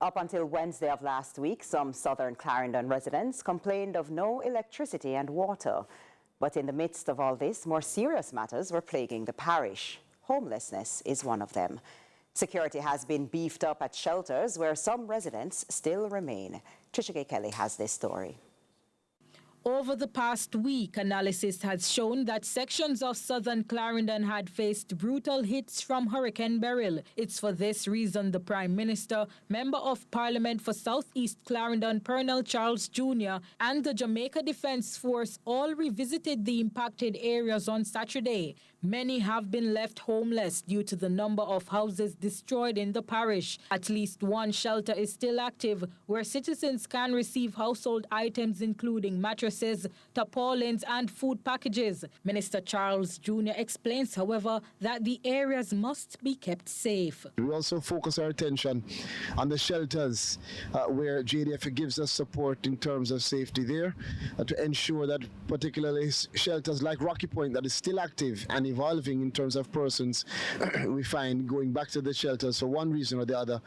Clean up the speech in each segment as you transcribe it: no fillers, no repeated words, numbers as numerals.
Up until Wednesday of last week, some southern Clarendon residents complained of no electricity and water. But in the midst of all this, more serious matters were plaguing the parish. Homelessness is one of them. Security has been beefed up at shelters where some residents still remain. Trisha Kelly has this story. Over the past week, analysis has shown that sections of southern Clarendon had faced brutal hits from Hurricane Beryl. It's for this reason the Prime Minister, Member of Parliament for South East Clarendon, Colonel Charles Jr., and the Jamaica Defence Force all revisited the impacted areas on Saturday. Many have been left homeless due to the number of houses destroyed in the parish. At least one shelter is still active, where citizens can receive household items including mattresses, tarpaulins and food packages. Minister Charles Jr. explains, however, that the areas must be kept safe. We also focus our attention on the shelters where JDF gives us support in terms of safety there to ensure that particularly shelters like Rocky Point that is still active and evolving in terms of persons we find going back to the shelters for one reason or the other,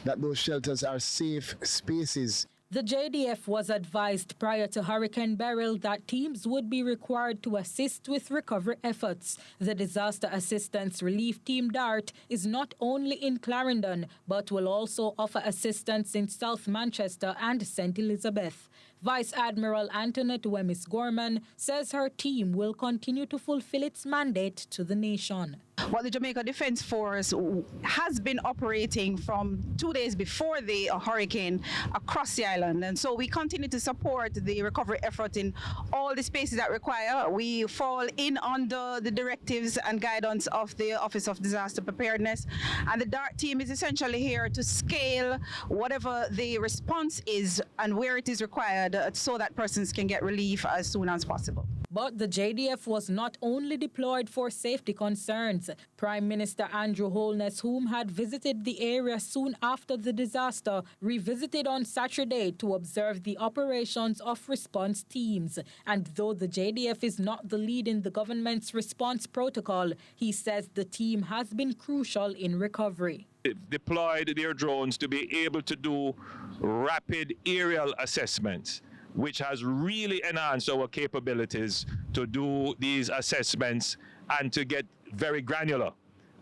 that those shelters are safe spaces. The JDF was advised prior to Hurricane Beryl that teams would be required to assist with recovery efforts. The Disaster Assistance Relief Team DART is not only in Clarendon, but will also offer assistance in South Manchester and St. Elizabeth. Vice Admiral Antoinette Wemyss Gorman says her team will continue to fulfill its mandate to the nation. Well, the Jamaica Defence Force has been operating from 2 days before the hurricane across the island, and so we continue to support the recovery effort in all the spaces that require. We fall in under the directives and guidance of the Office of Disaster Preparedness, and the DART team is essentially here to scale whatever the response is and where it is required so that persons can get relief as soon as possible. But the JDF was not only deployed for safety concerns. Prime Minister Andrew Holness, whom had visited the area soon after the disaster, revisited on Saturday to observe the operations of response teams. And though the JDF is not the lead in the government's response protocol, he says the team has been crucial in recovery. They've deployed their drones to be able to do rapid aerial assessments, which has really enhanced our capabilities to do these assessments and to get very granular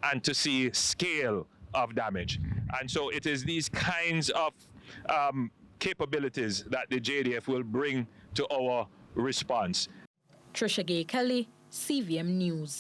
and to see scale of damage. And so it is these kinds of capabilities that the JDF will bring to our response. Trisha Kelly, CVM News.